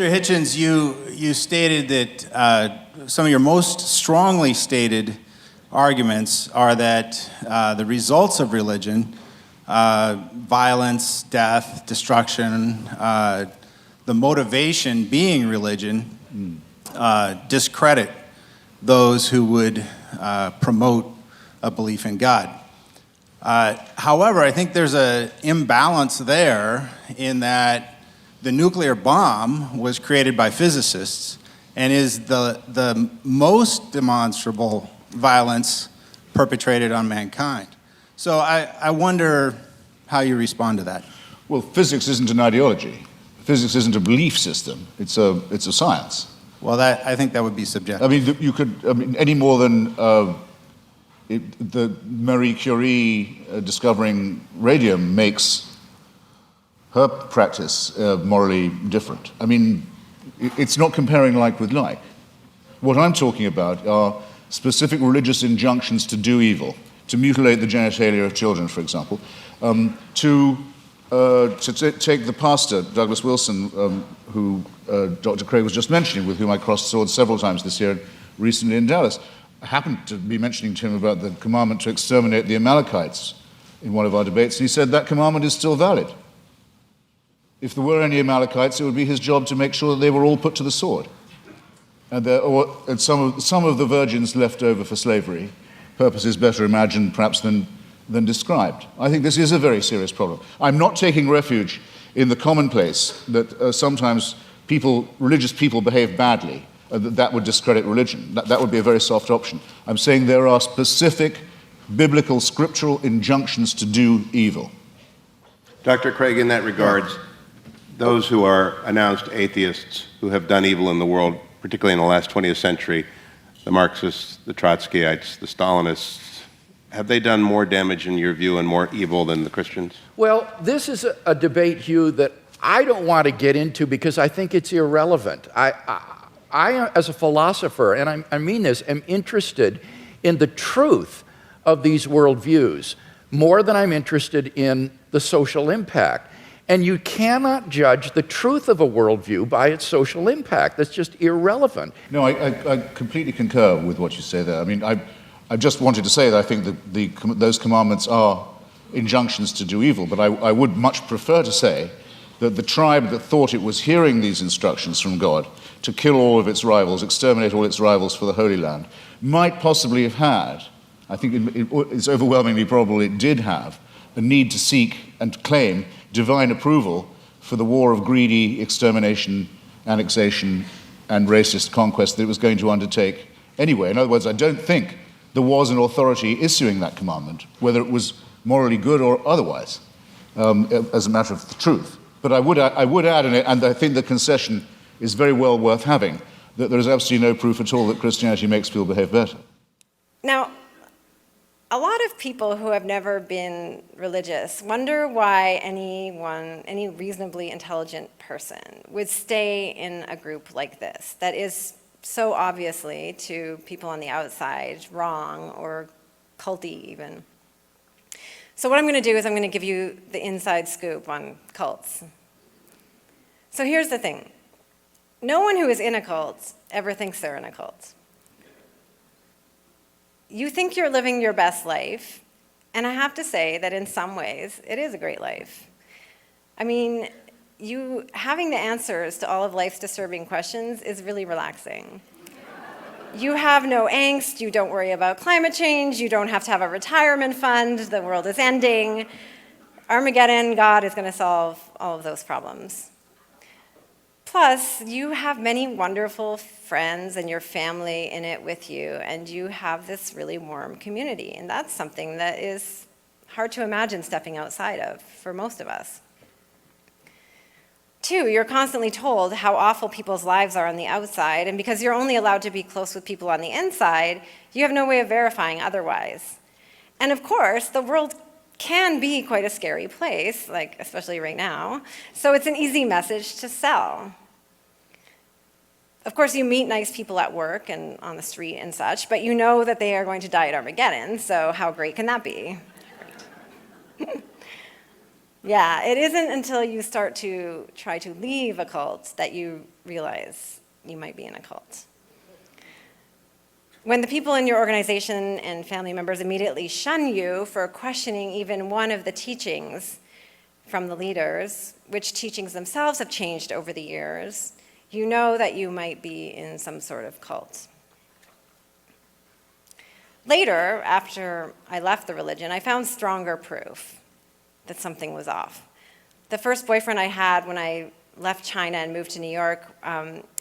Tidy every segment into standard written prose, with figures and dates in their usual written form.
Mr. Hitchens, you stated that some of your most strongly stated arguments are that the results of religion, violence, death, destruction, the motivation being religion, discredit those who would promote a belief in God. However, I think there's an imbalance there in that the nuclear bomb was created by physicists and is the most demonstrable violence perpetrated on mankind. So I wonder how you respond to that. Well, physics isn't an ideology. Physics isn't a belief system. It's a science. Well, I think that would be subjective. I mean, you could, any more than the Marie Curie discovering radium makes her practice morally different. I mean, it's not comparing like with like. What I'm talking about are specific religious injunctions to do evil, to mutilate the genitalia of children, for example, to take the pastor, Douglas Wilson, who Dr. Craig was just mentioning, with whom I crossed swords several times this year, recently in Dallas. I happened to be mentioning to him about the commandment to exterminate the Amalekites in one of our debates, and he said that commandment is still valid. If there were any Amalekites, it would be his job to make sure that they were all put to the sword. And some of the virgins left over for slavery, purposes better imagined perhaps than described. I think this is a very serious problem. I'm not taking refuge in the commonplace that sometimes religious people behave badly, that would discredit religion. That would be a very soft option. I'm saying there are specific biblical, scriptural injunctions to do evil. Dr. Craig, in that regards, those who are announced atheists who have done evil in the world, particularly in the last 20th century, the Marxists, the Trotskyites, the Stalinists, have they done more damage in your view and more evil than the Christians? Well, this is a debate, Hugh, that I don't want to get into because I think it's irrelevant. I as a philosopher, and I mean this, am interested in the truth of these worldviews more than I'm interested in the social impact. And you cannot judge the truth of a worldview by its social impact. That's just irrelevant. No, I completely concur with what you say there. I mean, I just wanted to say that I think that those commandments are injunctions to do evil, but I would much prefer to say that the tribe that thought it was hearing these instructions from God to kill all of its rivals, exterminate all its rivals for the Holy Land, might possibly have had, I think it's overwhelmingly probable it did have, a need to seek and claim divine approval for the war of greedy extermination, annexation, and racist conquest that it was going to undertake anyway. In other words, I don't think there was an authority issuing that commandment, whether it was morally good or otherwise, as a matter of the truth. But I would add, and I think the concession is very well worth having, that there is absolutely no proof at all that Christianity makes people behave better. Now, a lot of people who have never been religious wonder why any reasonably intelligent person would stay in a group like this that is so obviously, to people on the outside, wrong or culty even. So what I'm going to do is I'm going to give you the inside scoop on cults. So here's the thing. No one who is in a cult ever thinks they're in a cult. You think you're living your best life, and I have to say that in some ways, it is a great life. I mean, you having the answers to all of life's disturbing questions is really relaxing. You have no angst, you don't worry about climate change, you don't have to have a retirement fund, the world is ending. Armageddon, God is going to solve all of those problems. Plus, you have many wonderful friends and your family in it with you, and you have this really warm community, and that's something that is hard to imagine stepping outside of for most of us. 2, you're constantly told how awful people's lives are on the outside, and because you're only allowed to be close with people on the inside, you have no way of verifying otherwise. And of course, the world can be quite a scary place, like especially right now, so it's an easy message to sell. Of course, you meet nice people at work and on the street and such, but you know that they are going to die at Armageddon, so how great can that be? Yeah, it isn't until you start to try to leave a cult that you realize you might be in a cult. When the people in your organization and family members immediately shun you for questioning even one of the teachings from the leaders, which teachings themselves have changed over the years, you know that you might be in some sort of cult. Later, after I left the religion, I found stronger proof that something was off. The first boyfriend I had when I left China and moved to New York,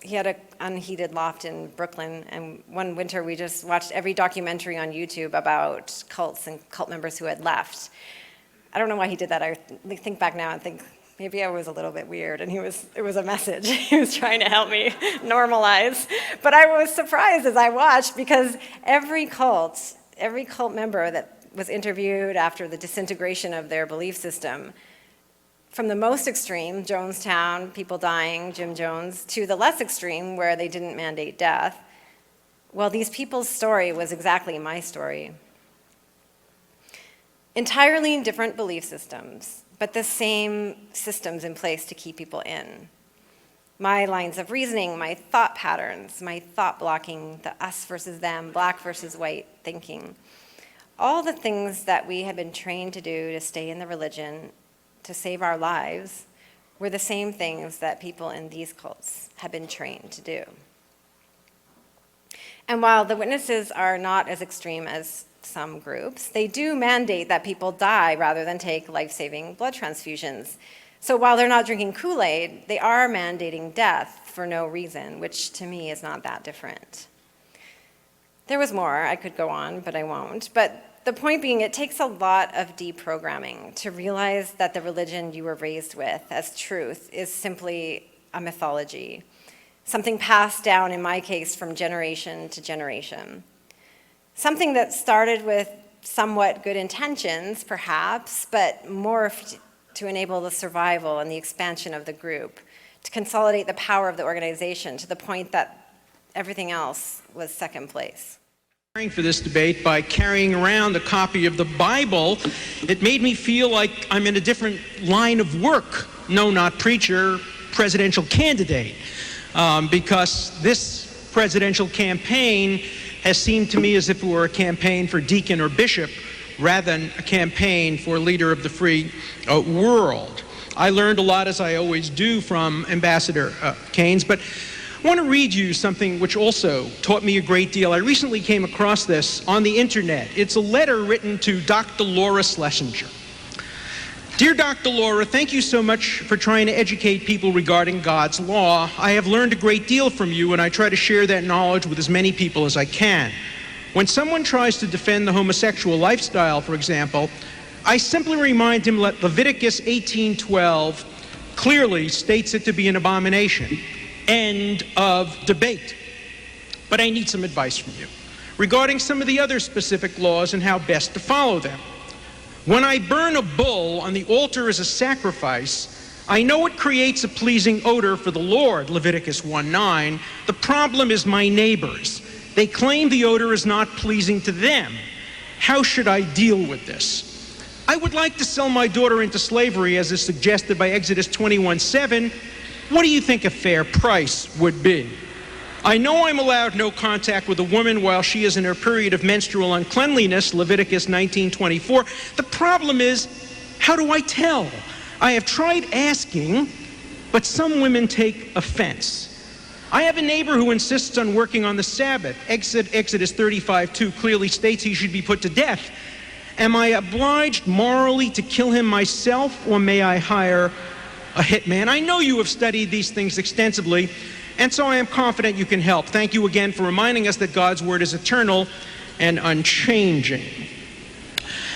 he had an unheated loft in Brooklyn, and one winter we just watched every documentary on YouTube about cults and cult members who had left. I don't know why he did that. I think back now and think maybe I was a little bit weird, and it was a message. He was trying to help me normalize. But I was surprised as I watched, because every cult member that was interviewed after the disintegration of their belief system, from the most extreme, Jonestown, people dying, Jim Jones, to the less extreme, where they didn't mandate death, well, these people's story was exactly my story. Entirely different belief systems, but the same systems in place to keep people in. My lines of reasoning, my thought patterns, my thought blocking, the us versus them, black versus white thinking. All the things that we had been trained to do to stay in the religion, to save our lives, were the same things that people in these cults had been trained to do. And while the witnesses are not as extreme as some groups, they do mandate that people die rather than take life-saving blood transfusions. So while they're not drinking Kool-Aid, they are mandating death for no reason, which to me is not that different. There was more. I could go on, but I won't. But the point being, it takes a lot of deprogramming to realize that the religion you were raised with as truth is simply a mythology, something passed down, in my case, from generation to generation. Something that started with somewhat good intentions, perhaps, but morphed to enable the survival and the expansion of the group, to consolidate the power of the organization to the point that everything else was second place. For this debate by carrying around a copy of the Bible, it made me feel like I'm in a different line of work. No, not preacher, presidential candidate, because this presidential campaign has seemed to me as if it were a campaign for deacon or bishop rather than a campaign for leader of the free world. I learned a lot, as I always do, from Ambassador Keynes, but I want to read you something which also taught me a great deal. I recently came across this on the internet. It's a letter written to Dr. Laura Schlesinger. Dear Dr. Laura, thank you so much for trying to educate people regarding God's law. I have learned a great deal from you, and I try to share that knowledge with as many people as I can. When someone tries to defend the homosexual lifestyle, for example, I simply remind him that Leviticus 18:12 clearly states it to be an abomination. End of debate. But I need some advice from you regarding some of the other specific laws and how best to follow them. When I burn a bull on the altar as a sacrifice, I know it creates a pleasing odor for the Lord, Leviticus 1:9. The problem is my neighbors. They claim the odor is not pleasing to them. How should I deal with this? I would like to sell my daughter into slavery, as is suggested by Exodus 21:7. What do you think a fair price would be? I know I'm allowed no contact with a woman while she is in her period of menstrual uncleanliness, Leviticus 19:24. The problem is, how do I tell? I have tried asking, but some women take offense. I have a neighbor who insists on working on the Sabbath. Exodus 35:2 clearly states he should be put to death. Am I obliged morally to kill him myself, or may I hire a hitman? I know you have studied these things extensively, and so I am confident you can help. Thank you again for reminding us that God's word is eternal and unchanging.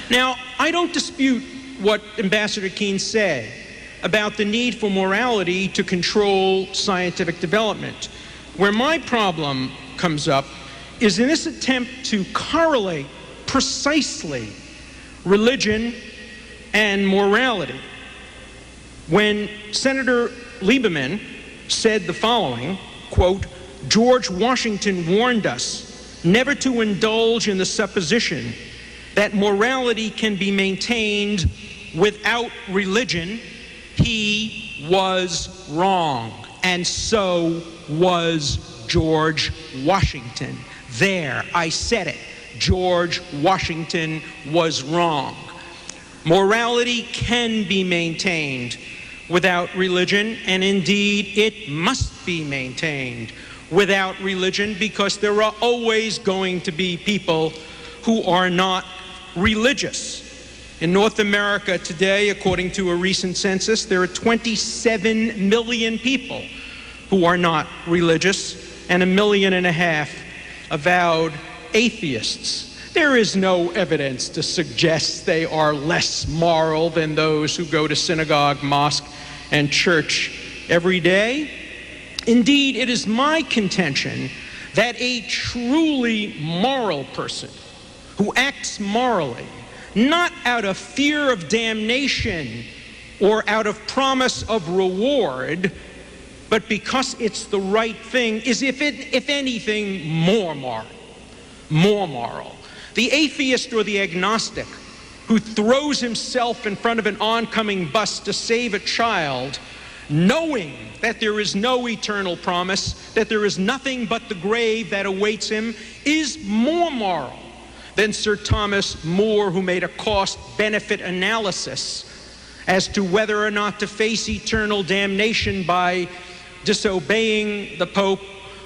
Now, I don't dispute what Ambassador Keynes said about the need for morality to control scientific development. Where my problem comes up is in this attempt to correlate precisely religion and morality. When Senator Lieberman said the following, quote, George Washington warned us never to indulge in the supposition that morality can be maintained without religion, he was wrong. And so was George Washington. There, I said it. George Washington was wrong. Morality can be maintained without religion, and indeed it must be maintained without religion, because there are always going to be people who are not religious. In North America today, according to a recent census, there are 27 million people who are not religious, and 1.5 million avowed atheists. There is no evidence to suggest they are less moral than those who go to synagogue, mosque, and church every day. Indeed, it is my contention that a truly moral person who acts morally, not out of fear of damnation or out of promise of reward, but because it's the right thing, is, if anything, more moral. More moral. The atheist or the agnostic who throws himself in front of an oncoming bus to save a child, knowing that there is no eternal promise, that there is nothing but the grave that awaits him, is more moral than Sir Thomas More, who made a cost-benefit analysis as to whether or not to face eternal damnation by disobeying the Pope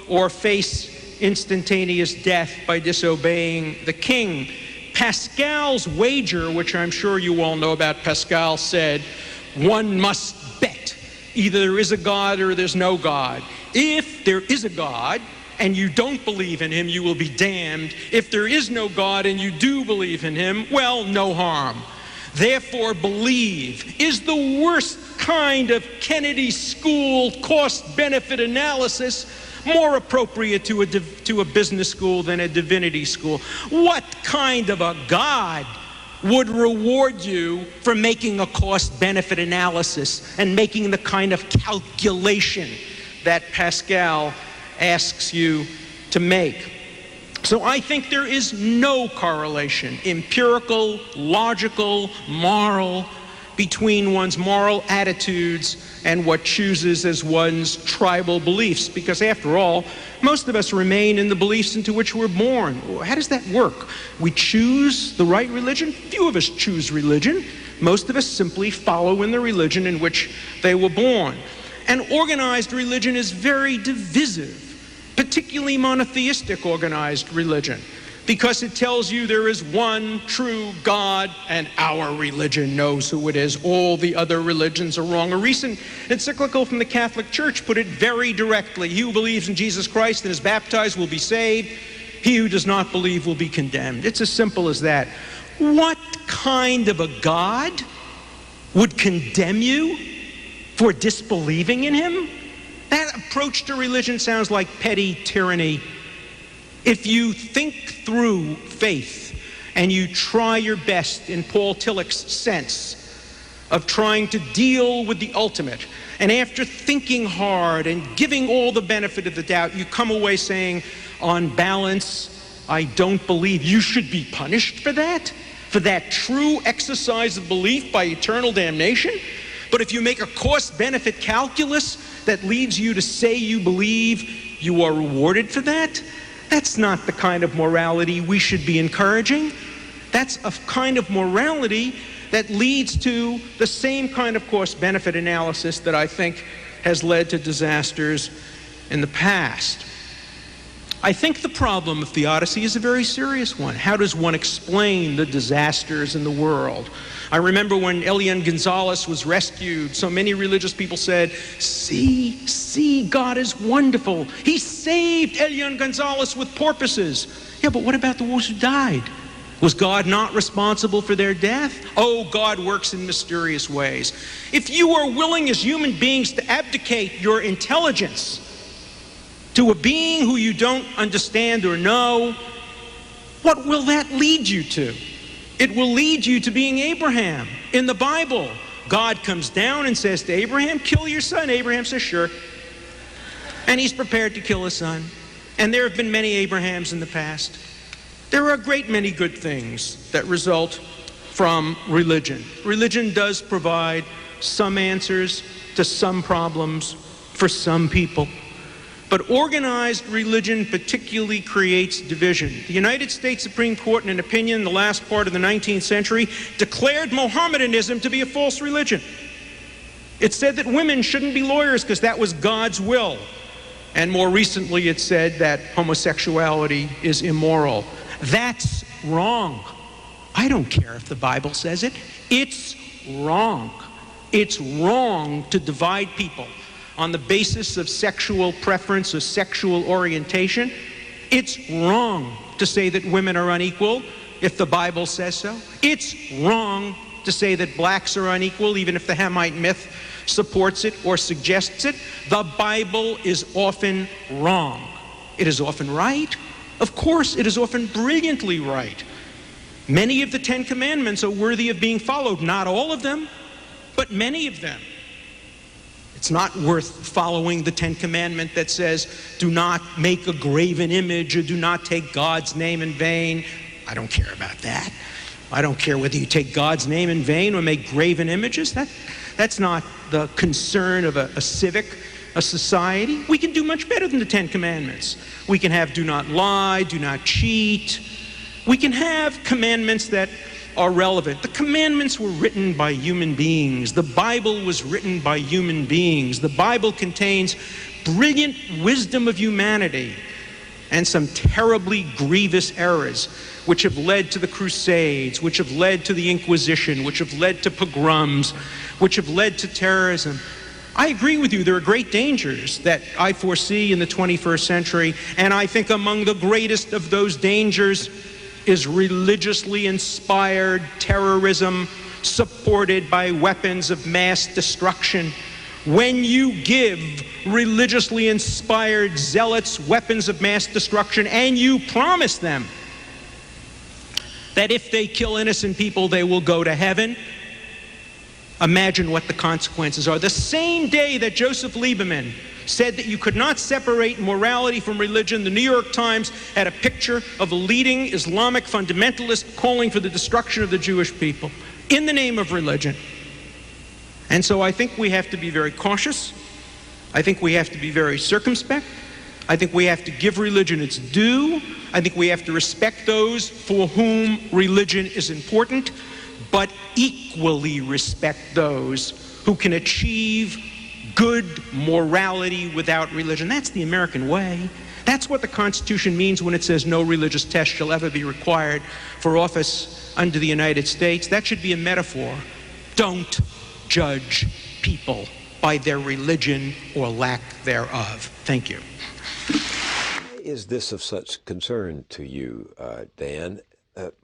or face instantaneous death by disobeying the king. Pascal's wager, which I'm sure you all know about, Pascal said, one must bet. Either there is a God or there's no God. If there is a God and you don't believe in him, you will be damned. If there is no God and you do believe in him, well, no harm. Therefore, believe is the worst kind of Kennedy School cost-benefit analysis, more appropriate to a business school than a divinity school. What kind of a God would reward you for making a cost-benefit analysis and making the kind of calculation that Pascal asks you to make? So I think there is no correlation, empirical, logical, moral, between one's moral attitudes and what chooses as one's tribal beliefs. Because after all, most of us remain in the beliefs into which we're born. How does that work? We choose the right religion? Few of us choose religion. Most of us simply follow in the religion in which they were born. And organized religion is very divisive, particularly monotheistic organized religion, because it tells you there is one true God and our religion knows who it is. All the other religions are wrong. A recent encyclical from the Catholic Church put it very directly. He who believes in Jesus Christ and is baptized will be saved. He who does not believe will be condemned. It's as simple as that. What kind of a God would condemn you for disbelieving in him? That approach to religion sounds like petty tyranny. If you think through faith and you try your best, in Paul Tillich's sense of trying to deal with the ultimate, and after thinking hard and giving all the benefit of the doubt, you come away saying, on balance, I don't believe, you should be punished for that true exercise of belief by eternal damnation. But if you make a cost-benefit calculus that leads you to say you believe, you are rewarded for that. That's not the kind of morality we should be encouraging. That's a kind of morality that leads to the same kind of cost-benefit analysis that I think has led to disasters in the past. I think the problem of theodicy is a very serious one. How does one explain the disasters in the world? I remember when Elian Gonzalez was rescued, so many religious people said, see, God is wonderful. He saved Elian Gonzalez with porpoises. Yeah, but what about the ones who died? Was God not responsible for their death? Oh, God works in mysterious ways. If you are willing as human beings to abdicate your intelligence to a being who you don't understand or know, what will that lead you to? It will lead you to being Abraham. In the Bible, God comes down and says to Abraham, kill your son. Abraham says, sure. And he's prepared to kill his son. And there have been many Abrahams in the past. There are a great many good things that result from religion. Religion does provide some answers to some problems for some people. But organized religion particularly creates division. The United States Supreme Court, in an opinion in the last part of the 19th century, declared Mohammedanism to be a false religion. It said that women shouldn't be lawyers because that was God's will. And more recently, it said that homosexuality is immoral. That's wrong. I don't care if the Bible says it. It's wrong. It's wrong to divide people on the basis of sexual preference or sexual orientation. It's wrong to say that women are unequal if the Bible says so. It's wrong to say that blacks are unequal, even if the Hamite myth supports it or suggests it. The Bible is often wrong. It is often right. Of course, it is often brilliantly right. Many of the Ten Commandments are worthy of being followed. Not all of them, but many of them. It's not worth following the Ten Commandment that says, do not make a graven image or do not take God's name in vain. I don't care about that. I don't care whether you take God's name in vain or make graven images. That's not the concern of a society. We can do much better than the Ten Commandments. We can have do not lie, do not cheat. We can have commandments that are relevant. The commandments were written by human beings. The Bible was written by human beings. The Bible contains brilliant wisdom of humanity and some terribly grievous errors which have led to the Crusades, which have led to the Inquisition, which have led to pogroms, which have led to terrorism. I agree with you, there are great dangers that I foresee in the 21st century, and I think among the greatest of those dangers is religiously inspired terrorism supported by weapons of mass destruction. When you give religiously inspired zealots weapons of mass destruction and you promise them that if they kill innocent people they will go to heaven, imagine what the consequences are. The same day that Joseph Lieberman said that you could not separate morality from religion, the New York Times had a picture of a leading Islamic fundamentalist calling for the destruction of the Jewish people in the name of religion. And so I think we have to be very cautious. I think we have to be very circumspect. I think we have to give religion its due. I think we have to respect those for whom religion is important, but equally respect those who can achieve good morality without religion. That's the American way. That's what the Constitution means when it says no religious test shall ever be required for office under the United States. That should be a metaphor. Don't judge people by their religion or lack thereof. Thank you. Is this of such concern to you, Dan?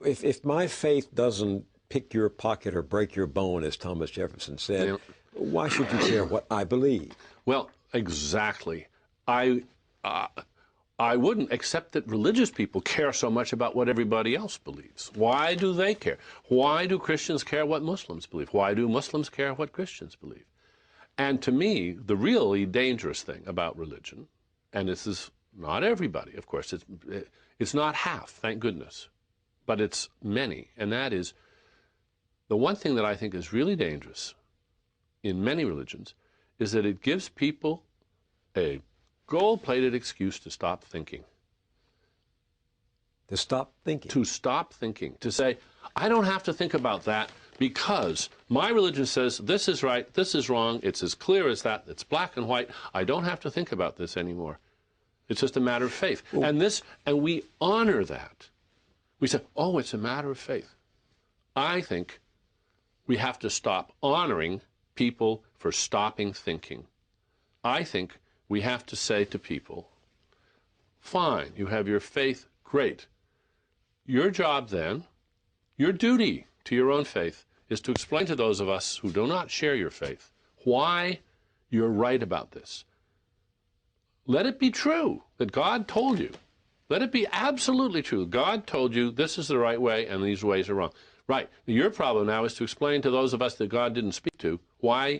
If my faith doesn't pick your pocket or break your bone, as Thomas Jefferson said, yeah, why should you care what I believe? Well, exactly. I wouldn't accept that religious people care so much about what everybody else believes. Why do they care? Why do Christians care what Muslims believe? Why do Muslims care what Christians believe? And to me, the really dangerous thing about religion, and this is not everybody, of course, it's not half, thank goodness, but it's many, and that is the one thing that I think is really dangerous in many religions is that it gives people a gold-plated excuse to stop thinking. To stop thinking? To stop thinking. To say, I don't have to think about that because my religion says this is right, this is wrong, it's as clear as that, it's black and white, I don't have to think about this anymore. It's just a matter of faith. Well, and we honor that. We say, oh, it's a matter of faith. I think we have to stop honoring people for stopping thinking. I think we have to say to people, fine, you have your faith, great. Your job then, your duty to your own faith, is to explain to those of us who do not share your faith why you're right about this. Let it be true that God told you. Let it be absolutely true. God told you this is the right way and these ways are wrong. Right. Your problem now is to explain to those of us that God didn't speak to why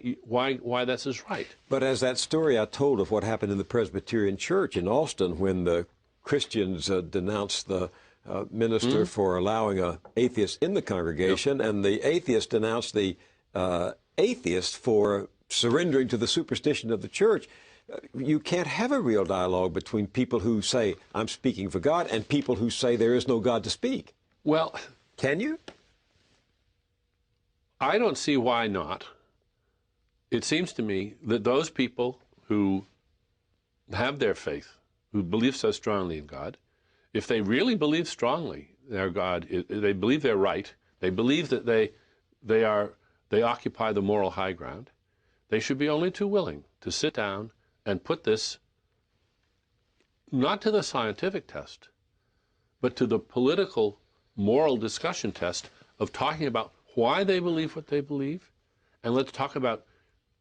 this is right. But as that story I told of what happened in the Presbyterian Church in Austin when the Christians denounced the minister for allowing an atheist in the congregation, and the atheist denounced the atheist for surrendering to the superstition of the church. You can't have a real dialogue between people who say, I'm speaking for God, and people who say there is no God to speak. Well, can you? I don't see why not. It seems to me that those people who have their faith, who believe so strongly in God, if they really believe strongly their God, they believe they're right, they believe that they occupy the moral high ground, they should be only too willing to sit down and put this not to the scientific test, but to the political, moral discussion test of talking about why they believe what they believe. And let's talk about,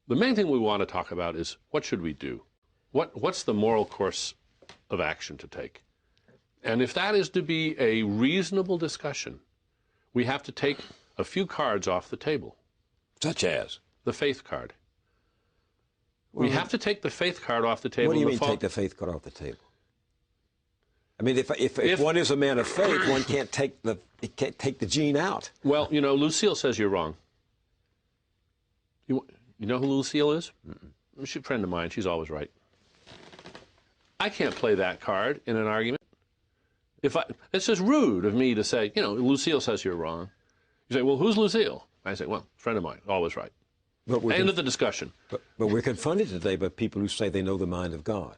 the main thing we want to talk about is what should we do? What's the moral course of action to take? And if that is to be a reasonable discussion, we have to take a few cards off the table. Such as? The faith card. We have to take the faith card off the table. What do you mean take the faith card off the table? I mean, if one is a man of faith, one can't take the gene out. Well, you know, Lucille says you're wrong. You know who Lucille is? She's a friend of mine. She's always right. I can't play that card in an argument. It's just rude of me to say, you know, Lucille says you're wrong. You say, well, who's Lucille? I say, well, friend of mine, always right. End of the discussion. But we're confronted today by people who say they know the mind of God.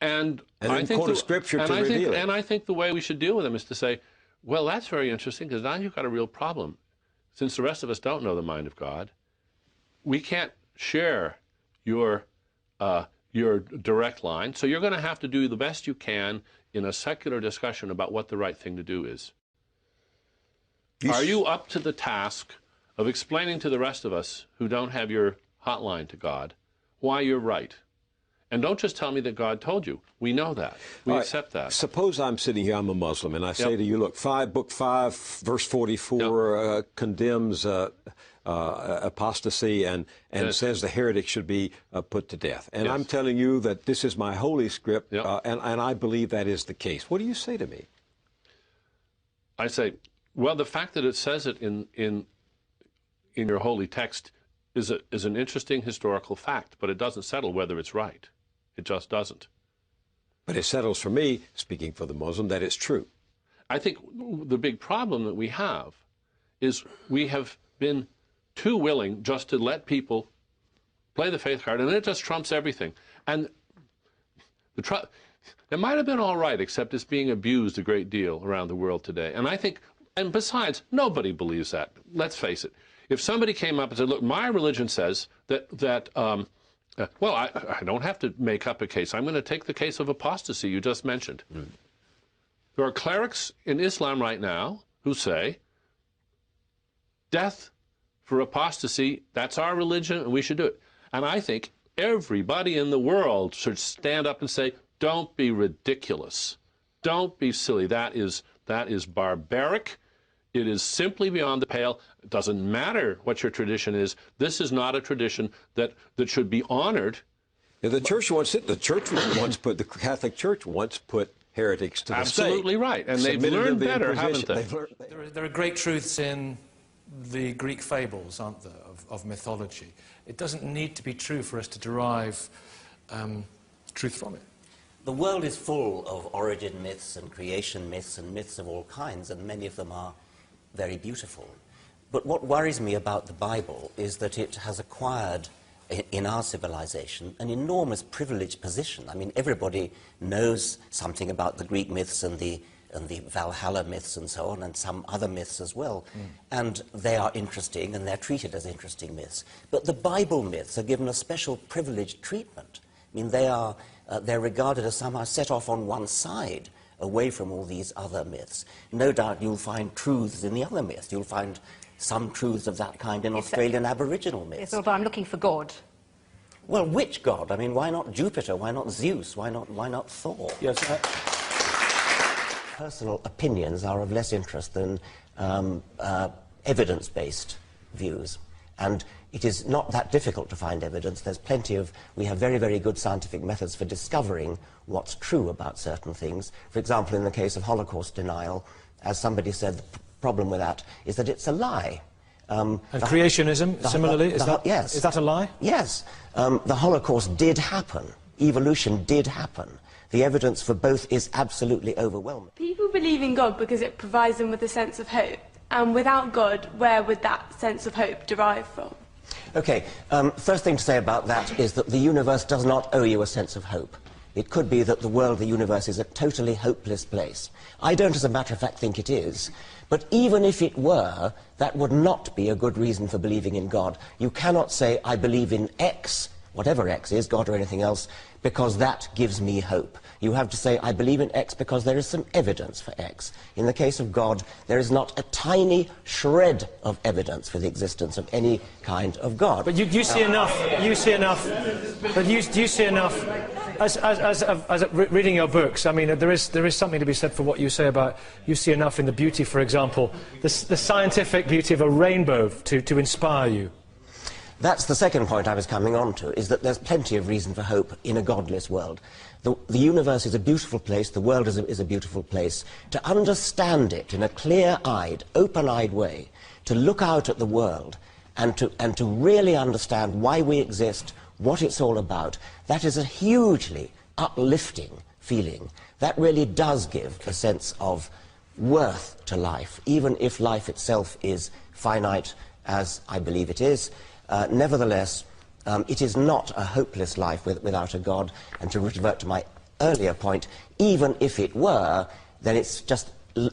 And I think quote Scripture to reveal it. And I think the way we should deal with them is to say, well, that's very interesting, because now you've got a real problem. Since the rest of us don't know the mind of God, we can't share your direct line, so you're going to have to do the best you can in a secular discussion about what the right thing to do is. Are you up to the task of explaining to the rest of us who don't have your hotline to God why you're right? And don't just tell me that God told you. We know that. We accept that. Suppose I'm sitting here, I'm a Muslim, and I say to you, look, book 5, verse 44 condemns apostasy and says the heretic should be put to death. And I'm telling you that this is my holy script, and I believe that is the case. What do you say to me? I say, well, the fact that it says it in your holy text is an interesting historical fact, but it doesn't settle whether it's right. It just doesn't. But it settles for me, speaking for the Muslim, that it's true. I think the big problem that we have is we have been too willing just to let people play the faith card, and it just trumps everything. And it might have been all right, except it's being abused a great deal around the world today. And I think, and besides, nobody believes that. Let's face it. If somebody came up and said, look, my religion says that well, I don't have to make up a case. I'm going to take the case of apostasy you just mentioned. There are clerics in Islam right now who say, death for apostasy, that's our religion, and we should do it. And I think everybody in the world should stand up and say, don't be ridiculous. Don't be silly. That is barbaric. It is simply beyond the pale. It doesn't matter what your tradition is. This is not a tradition that should be honored. Yeah, the church wants it. The Catholic Church once put heretics to the stake. Absolutely right. And they've learned better, haven't they? There are great truths in the Greek fables, aren't there, of mythology. It doesn't need to be true for us to derive truth from it. The world is full of origin myths and creation myths and myths of all kinds, and many of them are very beautiful. But what worries me about the Bible is that it has acquired, in our civilization, an enormous privileged position. I mean, everybody knows something about the Greek myths and the Valhalla myths and so on, and some other myths as well. And they are interesting, and they're treated as interesting myths. But the Bible myths are given a special privileged treatment. I mean, they're regarded as somehow set off on one side, away from all these other myths. No doubt you'll find truths in the other myths. You'll find some truths of that kind in Australian Aboriginal myths. Yes, although I'm looking for God. Well, which God? I mean, why not Jupiter? Why not Zeus? Why not Thor? Yes. Personal opinions are of less interest than evidence-based views. And it is not that difficult to find evidence. There's plenty of, we have very, very good scientific methods for discovering what's true about certain things. For example, in the case of Holocaust denial, as somebody said, the problem with that is that it's a lie. And creationism, similarly, yes. Is that a lie? Yes. The Holocaust did happen. Evolution did happen. The evidence for both is absolutely overwhelming. People believe in God because it provides them with a sense of hope. And without God, where would that sense of hope derive from? Okay, first thing to say about that is that the universe does not owe you a sense of hope. It could be that the world, the universe, is a totally hopeless place. I don't, as a matter of fact, think it is. But even if it were, that would not be a good reason for believing in God. You cannot say, I believe in X, whatever X is, God or anything else, because that gives me hope. You have to say, I believe in X because there is some evidence for X. In the case of God, there is not a tiny shred of evidence for the existence of any kind of God. But you see enough, but you see enough, as reading your books, I mean, there is something to be said for what you say about, you see enough in the beauty, for example, the scientific beauty of a rainbow to inspire you. That's the second point I was coming on to, is that there's plenty of reason for hope in a godless world. The universe is a beautiful place, the world is a beautiful place. To understand it in a clear-eyed, open-eyed way, to look out at the world and to really understand why we exist, what it's all about, that is a hugely uplifting feeling. That really does give a sense of worth to life, even if life itself is finite, as I believe it is. Nevertheless, it is not a hopeless life without a God, and to revert to my earlier point, even if it were, then it's just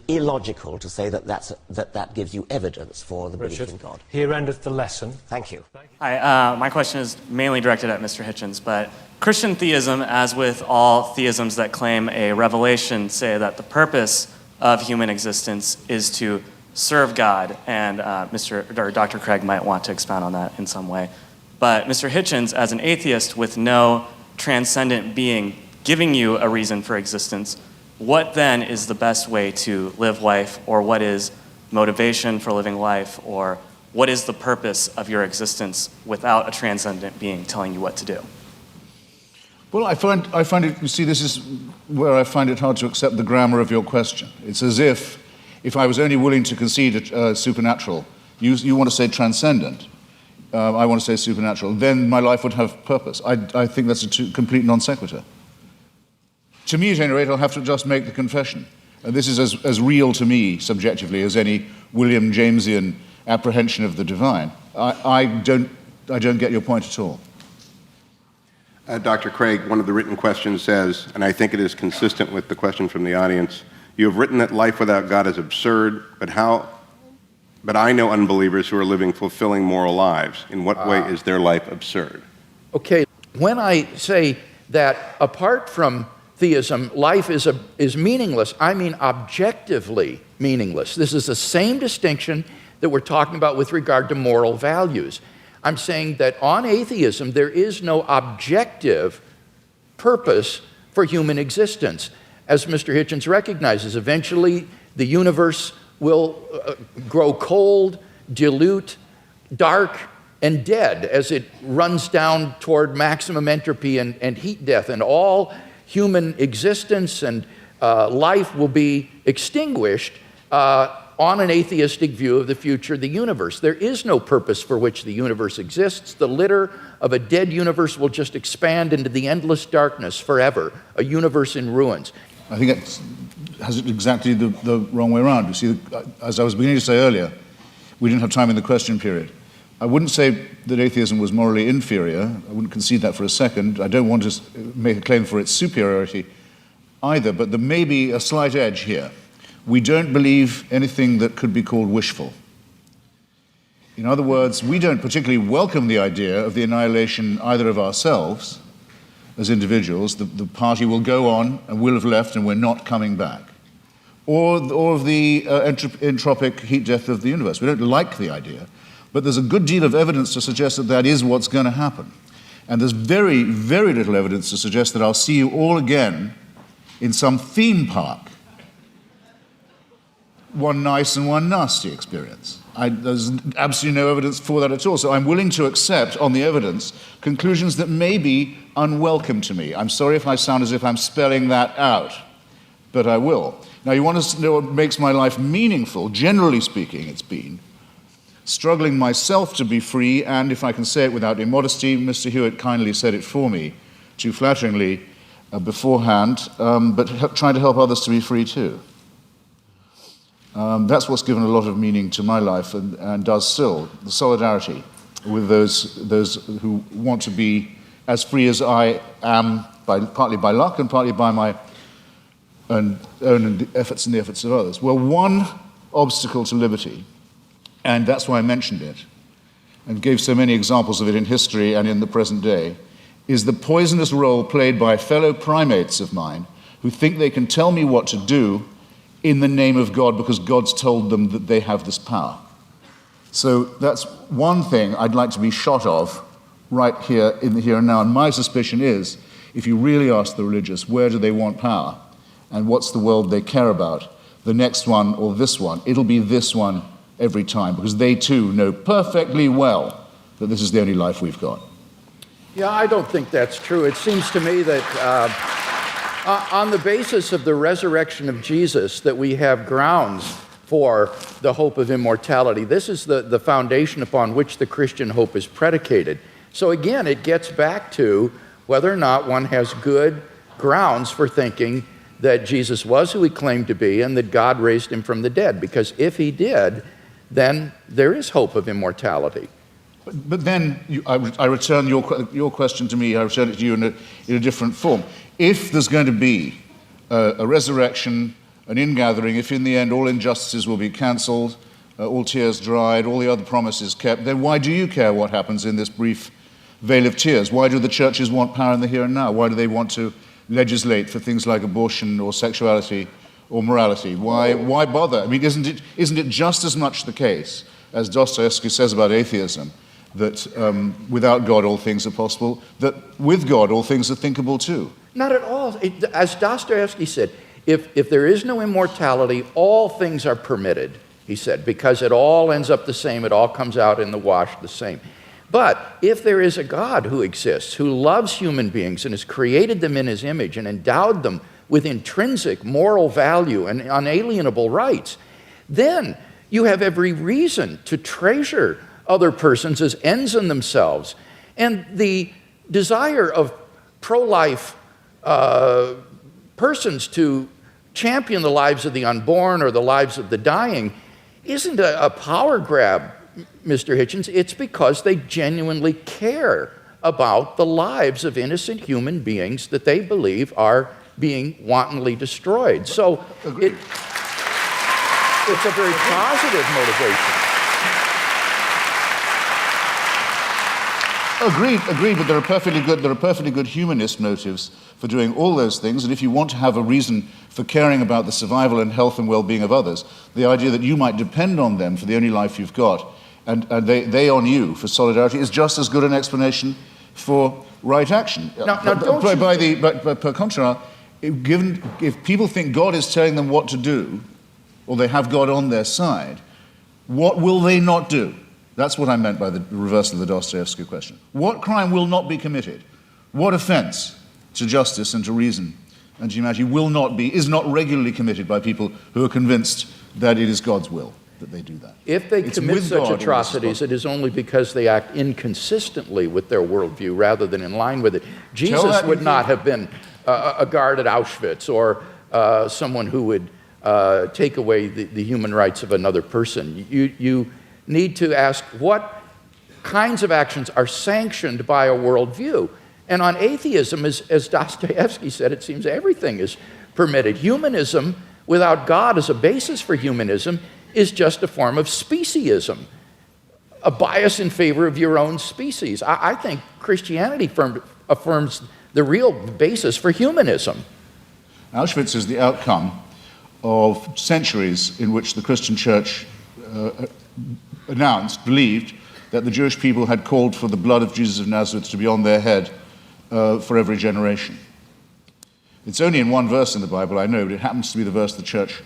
illogical to say that that gives you evidence for the belief in God. Here endeth the lesson. Thank you. Hi, my question is mainly directed at Mr. Hitchens, but Christian theism, as with all theisms that claim a revelation, say that the of human existence is to serve God, and Dr. Craig might want to expound on that in some way. But Mr. Hitchens, as an atheist with no transcendent being giving you a reason for existence, what then is the best way to live life, or what is motivation for living life, or what is the purpose of your existence without a transcendent being telling you what to do? Well, I find it, you see, this is where I find it hard to accept the grammar of your question. It's as if I was only willing to concede supernatural, you want to say transcendent, I want to say supernatural, then my life would have purpose. I think that's a complete non sequitur. To me, at any rate, I'll have to just make the confession. And this is as real to me, subjectively, as any William Jamesian apprehension of the divine. I don't get your point at all. Dr. Craig, one of the written questions says, and I think it is consistent with the question from the audience, you have written that life without God is absurd, but I know unbelievers who are living fulfilling moral lives. In what way is their life absurd? Okay, when I say that apart from theism, life is meaningless, I mean objectively meaningless. This is the same distinction that we're talking about with regard to moral values. I'm saying that on atheism, there is no objective purpose for human existence. As Mr. Hitchens recognizes, eventually the universe will grow cold, dilute, dark, and dead as it runs down toward maximum entropy and heat death, and all human existence and life will be extinguished on an atheistic view of the future of the universe. There is no purpose for which the universe exists. The litter of a dead universe will just expand into the endless darkness forever, a universe in ruins. I think it has it exactly the wrong way around. You see, as I was beginning to say earlier, we didn't have time in the question period. I wouldn't say that atheism was morally inferior. I wouldn't concede that for a second. I don't want to make a claim for its superiority either, but there may be a slight edge here. We don't believe anything that could be called wishful. In other words, we don't particularly welcome the idea of the annihilation either of ourselves as individuals, the party will go on and will have left and we're not coming back, or of the entropic heat death of the universe. We don't like the idea, but there's a good deal of evidence to suggest that that is what's going to happen. And there's very, very little evidence to suggest that I'll see you all again in some theme park, one nice and one nasty experience. There's absolutely no evidence for that at all. So I'm willing to accept, on the evidence, conclusions that may be unwelcome to me. I'm sorry if I sound as if I'm spelling that out, but I will. Now, you want to know what makes my life meaningful? Generally speaking, it's been struggling myself to be free, and if I can say it without immodesty, Mr. Hewitt kindly said it for me, too flatteringly beforehand, but trying to help others to be free too. That's what's given a lot of meaning to my life and does still, the solidarity with those who want to be as free as I am, partly by luck and partly by my own efforts and the efforts of others. Well, one obstacle to liberty, and that's why I mentioned it, and gave so many examples of it in history and in the present day, is the poisonous role played by fellow primates of mine who think they can tell me what to do in the name of God because God's told them that they have this power. So that's one thing I'd like to be shot of right here in the here and now. And my suspicion is, if you really ask the religious, where do they want power? And what's the world they care about? The next one or this one? It'll be this one every time, because they too know perfectly well that this is the only life we've got. Yeah, I don't think that's true. It seems to me that on the basis of the resurrection of Jesus, that we have grounds for the hope of immortality. This is the foundation upon which the Christian hope is predicated. So again, it gets back to whether or not one has good grounds for thinking that Jesus was who he claimed to be and that God raised him from the dead. Because if he did, then there is hope of immortality. But then I return your question to me, I return it to you in a different form. If there's going to be a resurrection, an ingathering, if in the end all injustices will be cancelled, all tears dried, all the other promises kept, then why do you care what happens in this brief veil of tears? Why do the churches want power in the here and now? Why do they want to legislate for things like abortion or sexuality or morality? Why bother? I mean, isn't it just as much the case, as Dostoevsky says about atheism, that without God all things are possible, that with God all things are thinkable too? Not at all. As Dostoevsky said, if there is no immortality, all things are permitted, he said, because it all ends up the same, it all comes out in the wash the same. But if there is a God who exists, who loves human beings and has created them in his image and endowed them with intrinsic moral value and unalienable rights, then you have every reason to treasure other persons as ends in themselves. And the desire of pro-life persons to champion the lives of the unborn or the lives of the dying isn't a power grab, Mr. Hitchens. It's because they genuinely care about the lives of innocent human beings that they believe are being wantonly destroyed. So it's a very positive motivation. Agreed, but there are perfectly good humanist motives for doing all those things, and if you want to have a reason for caring about the survival and health and well-being of others, the idea that you might depend on them for the only life you've got, and they on you for solidarity, is just as good an explanation for right action. Per contra, if people think God is telling them what to do, or they have God on their side, what will they not do? That's what I meant by the reversal of the Dostoevsky question. What crime will not be committed? What offense to justice and to reason and to humanity is not regularly committed by people who are convinced that it is God's will that they do that? If they commit such atrocities, it is only because they act inconsistently with their worldview rather than in line with it. Jesus would not have been a guard at Auschwitz or someone who would take away the human rights of another person. You need to ask what kinds of actions are sanctioned by a worldview. And on atheism, as Dostoevsky said, it seems everything is permitted. Humanism, without God as a basis for humanism, is just a form of speciesism, a bias in favor of your own species. I think Christianity affirms the real basis for humanism. Auschwitz is the outcome of centuries in which the Christian church believed that the Jewish people had called for the blood of Jesus of Nazareth to be on their head for every generation. It's only in one verse in the Bible, I know, but it happens to be the verse the church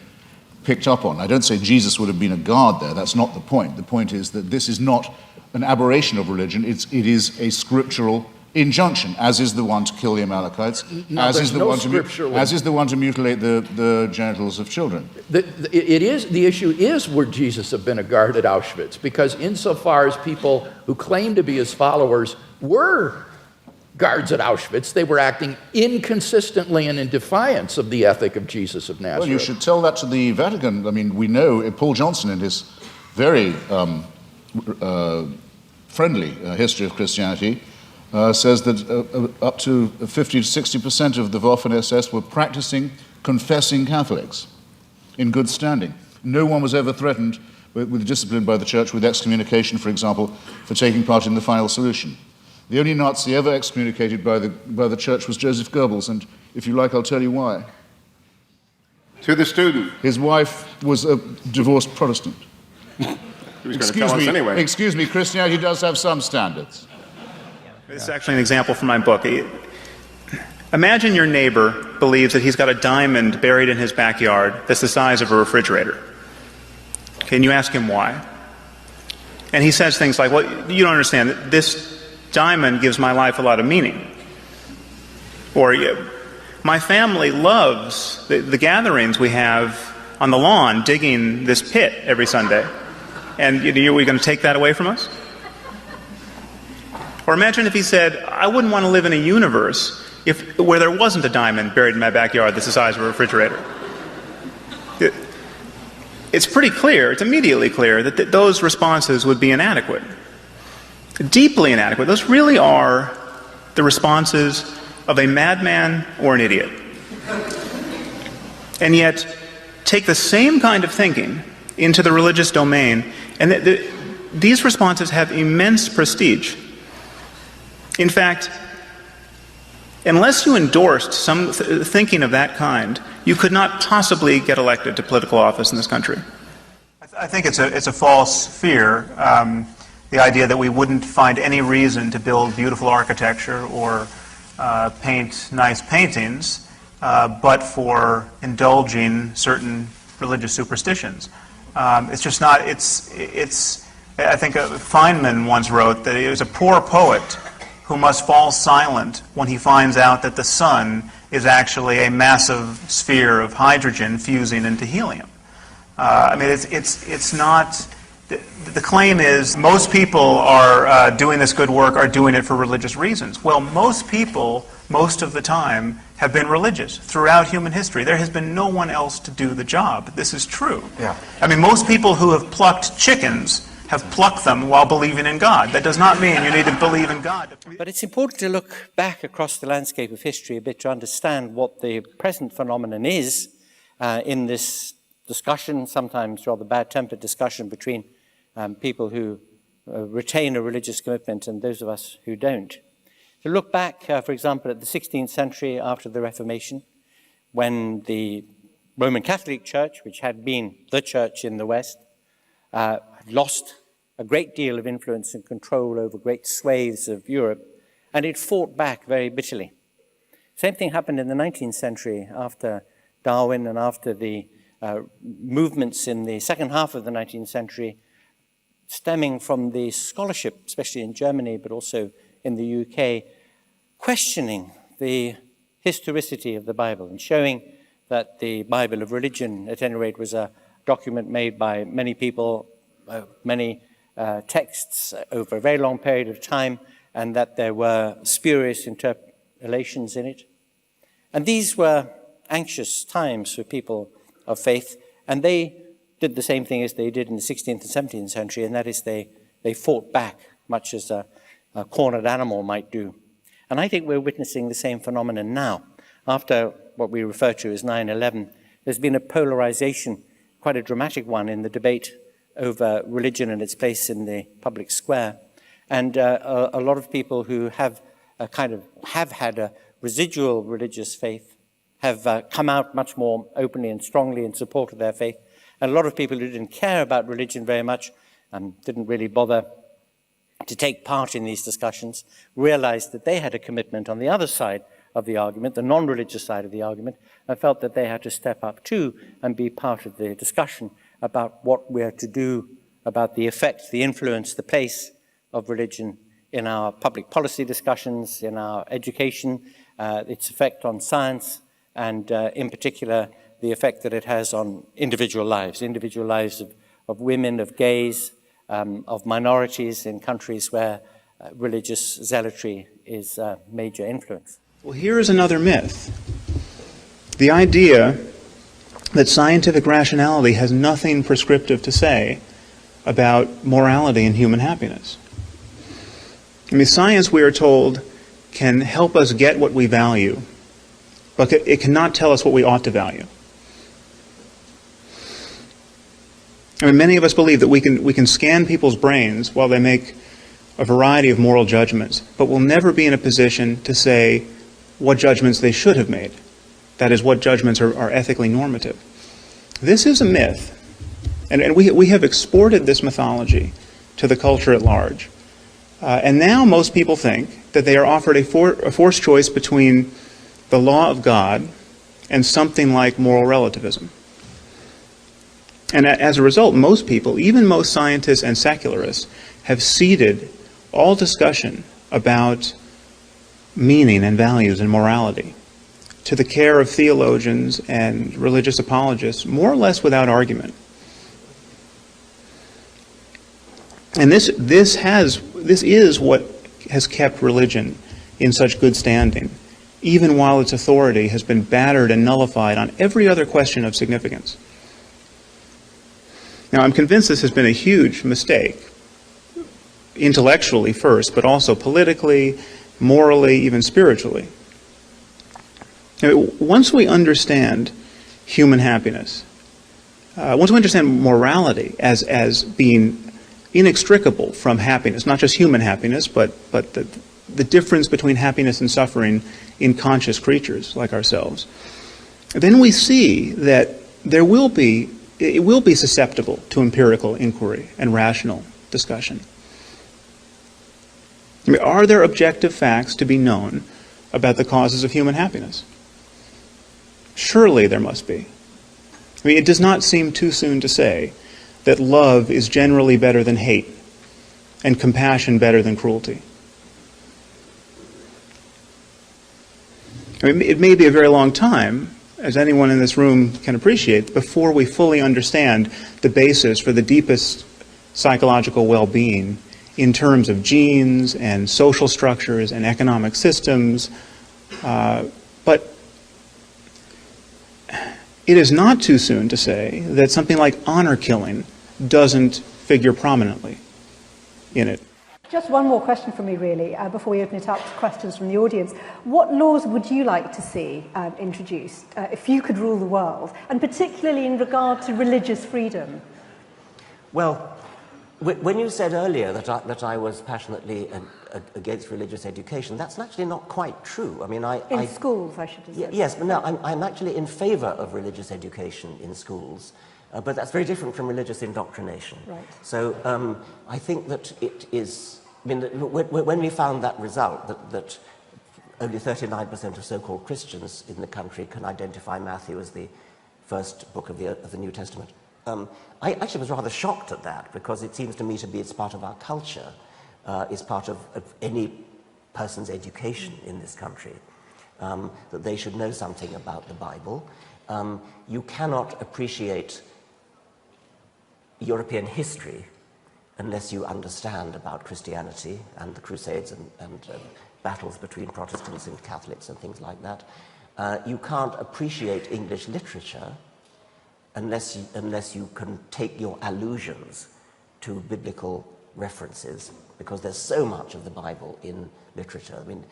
picked up on. I don't say Jesus would have been a guard there. That's not the point. The point is that this is not an aberration of religion. It is a scriptural injunction, as is the one to kill the Amalekites, as is the one to mutilate the genitals of children. The issue is, would Jesus have been a guard at Auschwitz? Because insofar as people who claim to be his followers were guards at Auschwitz, they were acting inconsistently and in defiance of the ethic of Jesus of Nazareth. Well, you should tell that to the Vatican. I mean, we know Paul Johnson, in his very friendly history of Christianity, says that up to 50 to 60% of the Waffen-SS were practicing, confessing Catholics in good standing. No one was ever threatened with discipline by the church, with excommunication, for example, for taking part in the final solution. The only Nazi ever excommunicated by the church was Joseph Goebbels, and if you like, I'll tell you why. To the student. His wife was a divorced Protestant. He was going to tell us anyway. Excuse me, Christianity does have some standards. This is actually an example from my book. Imagine your neighbor believes that he's got a diamond buried in his backyard that's the size of a refrigerator. Okay, and you ask him why. And he says things like, well, you don't understand, this diamond gives my life a lot of meaning. Or, my family loves the gatherings we have on the lawn digging this pit every Sunday. And are we going to take that away from us? Or imagine if he said, I wouldn't want to live in a universe where there wasn't a diamond buried in my backyard that's the size of a refrigerator. It's pretty clear, it's immediately clear, that those responses would be inadequate. Deeply inadequate. Those really are the responses of a madman or an idiot. And yet, take the same kind of thinking into the religious domain, and these responses have immense prestige. In fact, unless you endorsed some thinking of that kind, you could not possibly get elected to political office in this country. I think it's a false fear, the idea that we wouldn't find any reason to build beautiful architecture or paint nice paintings, but for indulging certain religious superstitions. It's just not. I think Feynman once wrote that he was a poor poet who must fall silent when he finds out that the sun is actually a massive sphere of hydrogen fusing into helium. I mean, it's not. The claim is most people are doing this good work are doing it for religious reasons. Well, most people, most of the time, have been religious throughout human history. There has been no one else to do the job. This is true. Yeah. I mean, most people who have plucked chickens have plucked them while believing in God. That does not mean you need to believe in God. But it's important to look back across the landscape of history a bit to understand what the present phenomenon is in this discussion, sometimes rather bad-tempered discussion between people who retain a religious commitment and those of us who don't. To look back, for example, at the 16th century after the Reformation, when the Roman Catholic Church, which had been the church in the West, had lost a great deal of influence and control over great swathes of Europe, and it fought back very bitterly. Same thing happened in the 19th century after Darwin and after the movements in the second half of the 19th century, stemming from the scholarship, especially in Germany, but also in the UK, questioning the historicity of the Bible and showing that the Bible of religion, at any rate, was a document made by many people, many texts over a very long period of time, and that there were spurious interpolations in it. And these were anxious times for people of faith, and they did the same thing as they did in the 16th and 17th century, and that is they fought back, much as a cornered animal might do. And I think we're witnessing the same phenomenon now. After what we refer to as 9/11, there's been a polarization, quite a dramatic one, in the debate over religion and its place in the public square. And a lot of people who have had a residual religious faith have come out much more openly and strongly in support of their faith. And a lot of people who didn't care about religion very much and didn't really bother to take part in these discussions realized that they had a commitment on the other side of the argument, the non-religious side of the argument, and felt that they had to step up too and be part of the discussion about what we're to do about the effect, the influence, the place of religion in our public policy discussions, in our education, its effect on science, and in particular, the effect that it has on individual lives of women, of gays, of minorities in countries where religious zealotry is a major influence. Well, here is another myth. The idea that scientific rationality has nothing prescriptive to say about morality and human happiness. I mean, science, we are told, can help us get what we value, but it cannot tell us what we ought to value. I mean, many of us believe that we can scan people's brains while they make a variety of moral judgments, but we'll never be in a position to say what judgments they should have made. That is, what judgments are ethically normative. This is a myth, and we have exported this mythology to the culture at large. And now most people think that they are offered a forced choice between the law of God and something like moral relativism. And as a result, most people, even most scientists and secularists, have ceded all discussion about meaning and values and morality to the care of theologians and religious apologists, more or less without argument. And this is what has kept religion in such good standing, even while its authority has been battered and nullified on every other question of significance. Now, I'm convinced this has been a huge mistake, intellectually first, but also politically, morally, even spiritually. Once we understand human happiness, once we understand morality as being inextricable from happiness, not just human happiness, but the difference between happiness and suffering in conscious creatures like ourselves, then we see that it will be susceptible to empirical inquiry and rational discussion. I mean, are there objective facts to be known about the causes of human happiness? Surely there must be. I mean, it does not seem too soon to say that love is generally better than hate and compassion better than cruelty. I mean, it may be a very long time, as anyone in this room can appreciate, before we fully understand the basis for the deepest psychological well-being in terms of genes and social structures and economic systems. But it is not too soon to say that something like honor killing doesn't figure prominently in it. Just one more question from me, really, before we open it up to questions from the audience. What laws would you like to see introduced if you could rule the world, and particularly in regard to religious freedom? Well, when you said earlier that I was passionately against religious education, that's actually not quite true. I mean, in schools, I should have said. Yes, but no, I'm actually in favour of religious education in schools. But that's very different from religious indoctrination. Right. So I think that it is, I mean, when we found that result, that only 39% of so-called Christians in the country can identify Matthew as the first book of the New Testament, I actually was rather shocked at that, because it seems to me to be it's part of our culture, it's part of any person's education in this country, that they should know something about the Bible. You cannot appreciate European history unless you understand about Christianity and the Crusades and battles between Protestants and Catholics and things like that. You can't appreciate English literature unless you can take your allusions to biblical references, because there's so much of the Bible in literature. I mean,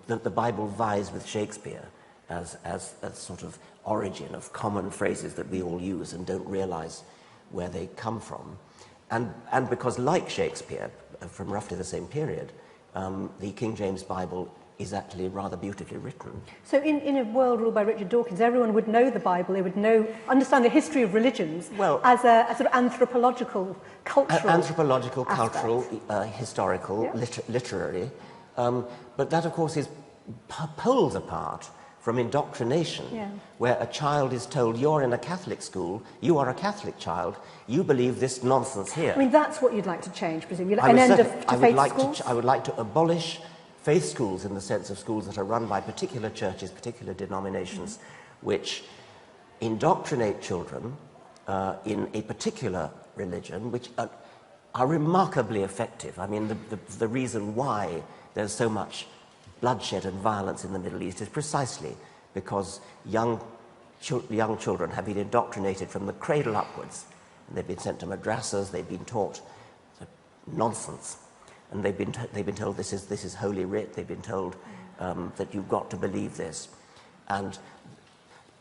the Bible vies with Shakespeare as a sort of origin of common phrases that we all use and don't realize where they come from. And because, like Shakespeare, from roughly the same period, the King James Bible is actually rather beautifully written. So in a world ruled by Richard Dawkins, everyone would know the Bible, they would understand the history of religions as a sort of anthropological, cultural cultural, historical, literary. But that, of course, is poles apart from indoctrination, where a child is told, you're in a Catholic school, you are a Catholic child, you believe this nonsense here. I mean, that's what you'd like to change, presumably, an end to faith schools? I would like to abolish faith schools in the sense of schools that are run by particular churches, particular denominations, which indoctrinate children in a particular religion, which are remarkably effective. I mean, the reason why there's so much bloodshed and violence in the Middle East is precisely because young children have been indoctrinated from the cradle upwards. And they've been sent to madrasas, they've been taught nonsense. And they've been told this is Holy Writ, they've been told that you've got to believe this. And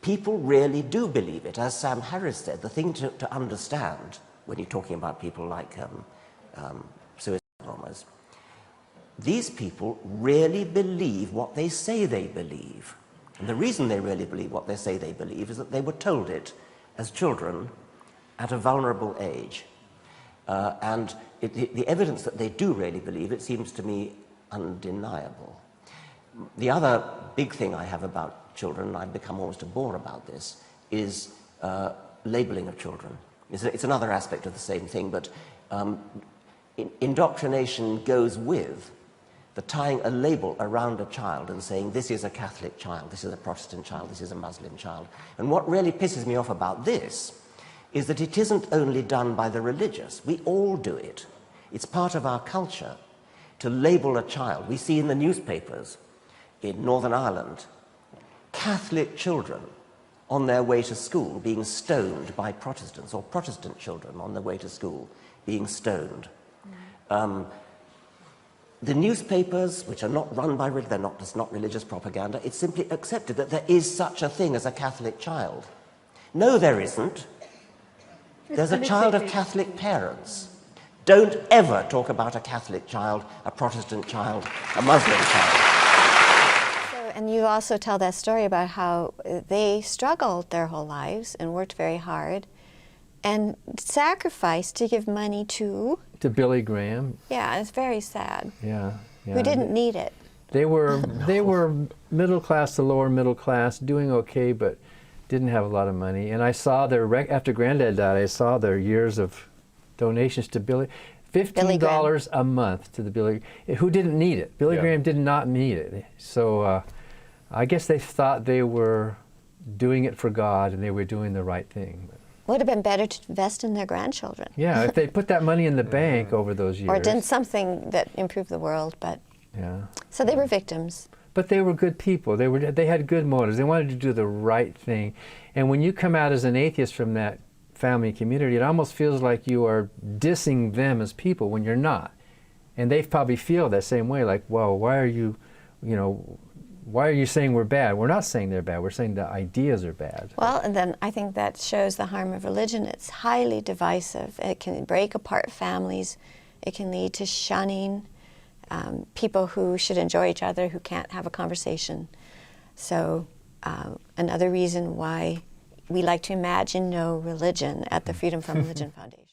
people really do believe it. As Sam Harris said, the thing to understand when you're talking about people like suicide bombers, these people really believe what they say they believe. And the reason they really believe what they say they believe is that they were told it as children at a vulnerable age. And the evidence that they do really believe it seems to me undeniable. The other big thing I have about children, and I've become almost a bore about this, is labeling of children. It's another aspect of the same thing, but indoctrination goes with the tying a label around a child and saying this is a Catholic child, this is a Protestant child, this is a Muslim child. And what really pisses me off about this is that it isn't only done by the religious. We all do it. It's part of our culture to label a child. We see in the newspapers in Northern Ireland Catholic children on their way to school being stoned by Protestants, or Protestant children on their way to school being stoned. The newspapers, which are not run by religion, it's not religious propaganda, it's simply accepted that there is such a thing as a Catholic child. No, there isn't. There's a child of Catholic parents. Don't ever talk about a Catholic child, a Protestant child, a Muslim child. And you also tell that story about how they struggled their whole lives and worked very hard and sacrificed to give money to Billy Graham. Yeah, it's very sad. Yeah. Who didn't need it. They were middle class to lower middle class, doing okay, but didn't have a lot of money. And I saw after Granddad died, I saw their years of donations to Billy. $15 a month to the Billy, who didn't need it. Billy Graham did not need it. So I guess they thought they were doing it for God and they were doing the right thing. Would have been better to invest in their grandchildren. Yeah, if they put that money in the bank over those years. Or did something that improved the world, but... Yeah. So they were victims. But they were good people. They had good motives. They wanted to do the right thing. And when you come out as an atheist from that family community, it almost feels like you are dissing them as people when you're not. And they probably feel that same way, like, well, why are you saying we're bad? We're not saying they're bad. We're saying the ideas are bad. Well, and then I think that shows the harm of religion. It's highly divisive. It can break apart families. It can lead to shunning people who should enjoy each other, who can't have a conversation. So another reason why we like to imagine no religion at the Freedom from Religion Foundation.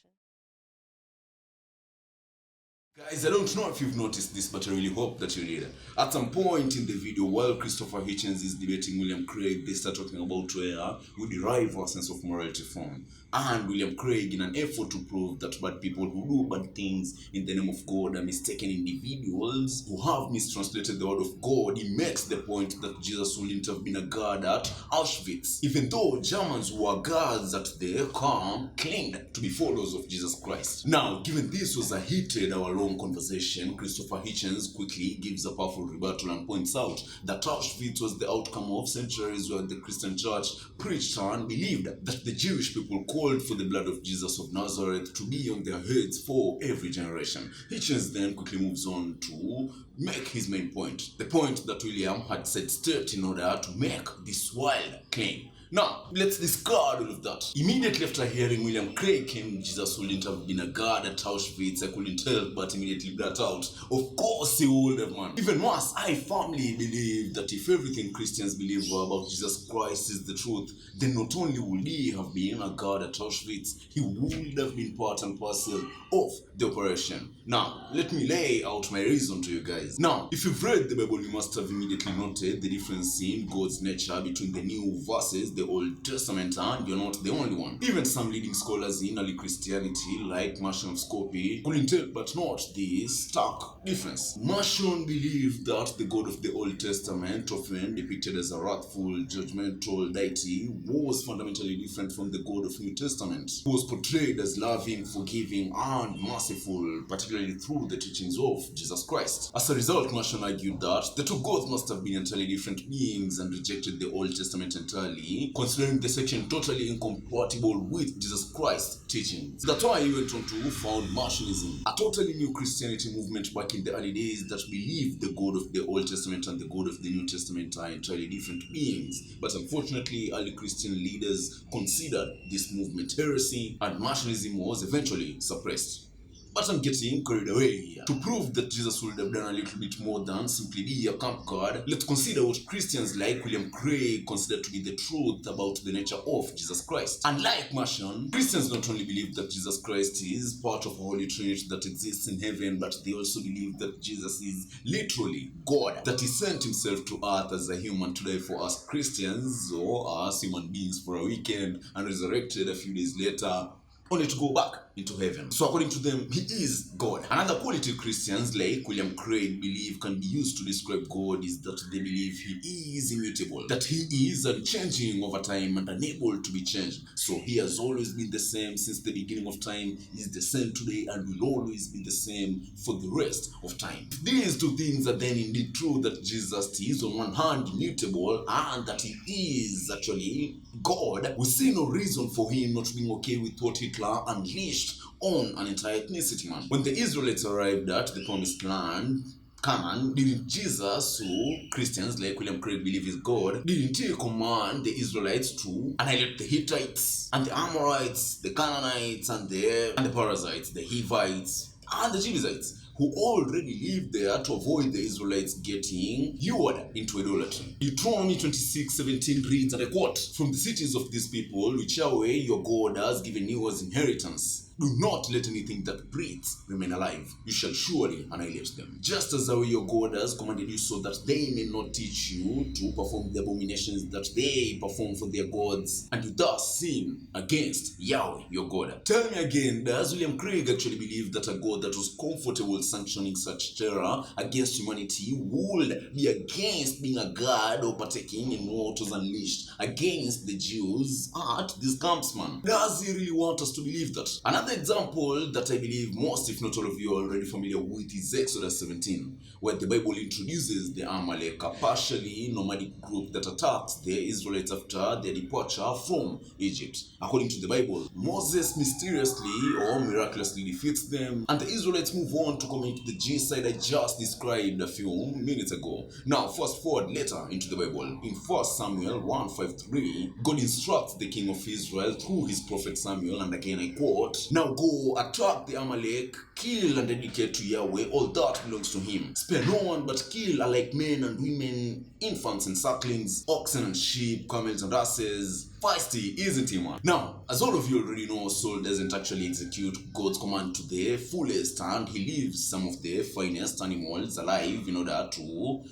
Guys, I don't know if you've noticed this, but I really hope that you did. At some point in the video, while Christopher Hitchens is debating William Craig, they start talking about where we derive our sense of morality from. And William Craig, in an effort to prove that bad people who do bad things in the name of God are mistaken individuals who have mistranslated the word of God, he makes the point that Jesus wouldn't have been a god at Auschwitz, even though Germans who were guards at the camp claimed to be followers of Jesus Christ. Now, given this was a heated hour-long conversation, Christopher Hitchens quickly gives a powerful rebuttal and points out that Auschwitz was the outcome of centuries where the Christian church preached and believed that the Jewish people called for the blood of Jesus of Nazareth to be on their heads for every generation. Hitchens then quickly moves on to make his main point, the point that William had set straight in order to make this wild claim. Now, let's discard all of that. Immediately after hearing William Craig claim Jesus wouldn't have been a god at Auschwitz, I couldn't help but immediately blurt out, of course he would have, man. Even worse, I firmly believe that if everything Christians believe about Jesus Christ is the truth, then not only would he have been a god at Auschwitz, he would have been part and parcel of the operation. Now, let me lay out my reason to you guys. Now, if you've read the Bible, you must have immediately noted the difference in God's nature between the new verses, the Old Testament, and you're not the only one. Even some leading scholars in early Christianity, like Marcion of Skopje, couldn't tell but not this stark difference. Marcion believed that the God of the Old Testament, often depicted as a wrathful, judgmental deity, was fundamentally different from the God of New Testament, who was portrayed as loving, forgiving, and merciful, particularly through the teachings of Jesus Christ. As a result, Marcion argued that the two gods must have been entirely different beings and rejected the Old Testament entirely, considering the section totally incompatible with Jesus Christ's teachings. That's why he went on to found Marcionism, a totally new Christianity movement back in the early days that believed the God of the Old Testament and the God of the New Testament are entirely different beings. But unfortunately, early Christian leaders considered this movement heresy, and Marcionism was eventually suppressed. But I'm getting carried away here. To prove that Jesus would have done a little bit more than simply be a camp guard, let's consider what Christians like William Craig consider to be the truth about the nature of Jesus Christ. Unlike Marcion, Christians not only believe that Jesus Christ is part of a holy trinity that exists in heaven, but they also believe that Jesus is literally God, that he sent himself to earth as a human to die for us Christians, or us human beings for a weekend, and resurrected a few days later, only to go back into heaven. So according to them, he is God. Another quality Christians like William Craig believe can be used to describe God is that they believe he is immutable, that he is unchanging over time and unable to be changed. So he has always been the same since the beginning of time, is the same today, and will always be the same for the rest of time. These two things are then indeed true, that Jesus is on one hand immutable and that he is actually God. We see no reason for him not being okay with what Hitler unleashed on an entire ethnicity, man. When the Israelites arrived at the promised land, Canaan, didn't Jesus, who Christians like William Craig believe is God, didn't he command the Israelites to annihilate the Hittites and the Amorites, the Canaanites and the Perizzites, the Hivites and the Jebusites, who already lived there, to avoid the Israelites getting lured into idolatry? Deuteronomy 26:17 reads, and I quote, "From the cities of these people, whichever way your God has given you as inheritance, do not let anything that breathes remain alive. You shall surely annihilate them. Just as your God has commanded you, so that they may not teach you to perform the abominations that they perform for their gods, and you thus sin against Yahweh your God." Tell me again, does William Craig actually believe that a God that was comfortable sanctioning such terror against humanity would be against being a god or partaking in what was unleashed against the Jews at these camps, man? Does he really want us to believe that? Another example that I believe most, if not all of you, are already familiar with is Exodus 17, where the Bible introduces the Amalek, a partially nomadic group that attacked the Israelites after their departure from Egypt. According to the Bible, Moses mysteriously or miraculously defeats them, and the Israelites move on to commit the genocide I just described a few minutes ago. Now, fast forward later into the Bible. In 1 Samuel 1:5-3, God instructs the king of Israel through his prophet Samuel, and again I quote, "Now go, attack the Amalek, kill and dedicate to Yahweh all that belongs to him. Spare no one, but kill alike men and women, infants and sucklings, oxen and sheep, camels and asses." Feisty, isn't he, man? Now, as all of you already know, Saul doesn't actually execute God's command to the fullest, and he leaves some of the finest animals alive in order to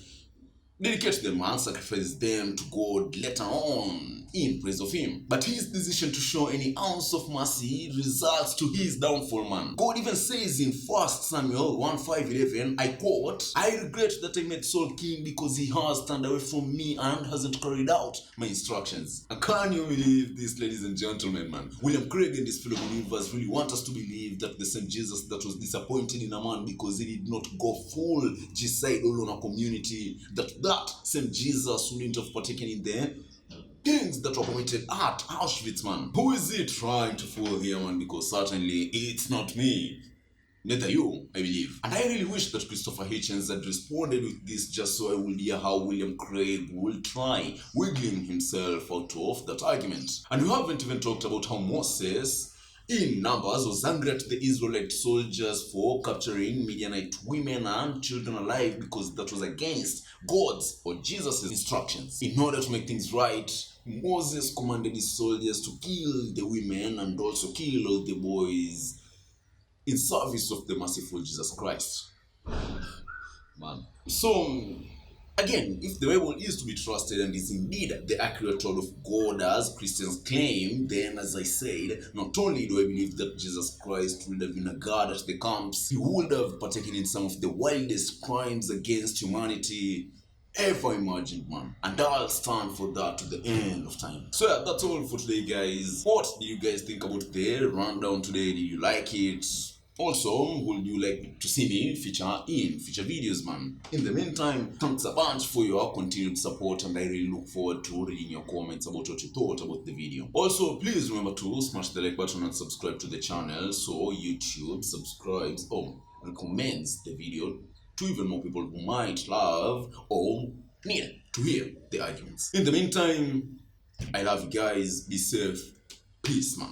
dedicate them and sacrifice them to God later on in praise of him. But his decision to show any ounce of mercy results to his downfall, man. God even says in 1 Samuel 1:5-11, I quote, "I regret that I made Saul king because he has turned away from me and hasn't carried out my instructions." And can you believe this, ladies and gentlemen, man? William Craig and his fellow believers really want us to believe that the same Jesus that was disappointed in a man because he did not go full genocide all on a community, that same Jesus wouldn't have partaken in the things that were committed at Auschwitz, man. Who is he trying to fool here, man? Because certainly it's not me. Neither you, I believe. And I really wish that Christopher Hitchens had responded with this just so I would hear how William Craig will try wiggling himself out of that argument. And we haven't even talked about how Moses, in Numbers, was angry at the Israelite soldiers for capturing Midianite women and children alive because that was against God's or Jesus' instructions. In order to make things right, Moses commanded his soldiers to kill the women and also kill all the boys in service of the merciful Jesus Christ. Man. So, again, if the Bible is to be trusted and is indeed the accurate word of God as Christians claim, then as I said, not only do I believe that Jesus Christ would have been a guard at the camps, he would have partaken in some of the wildest crimes against humanity ever imagined, man. And I'll stand for that to the end of time. So yeah, that's all for today, guys. What do you guys think about the rundown today? Did you like it? Also, would you like to see me feature in future videos, man? In the meantime, thanks a bunch for your continued support, and I really look forward to reading your comments about what you thought about the video. Also, please remember to smash the like button and subscribe to the channel so YouTube subscribes or recommends the video to even more people who might love or need to hear the arguments. In the meantime, I love you guys. Be safe. Peace, man.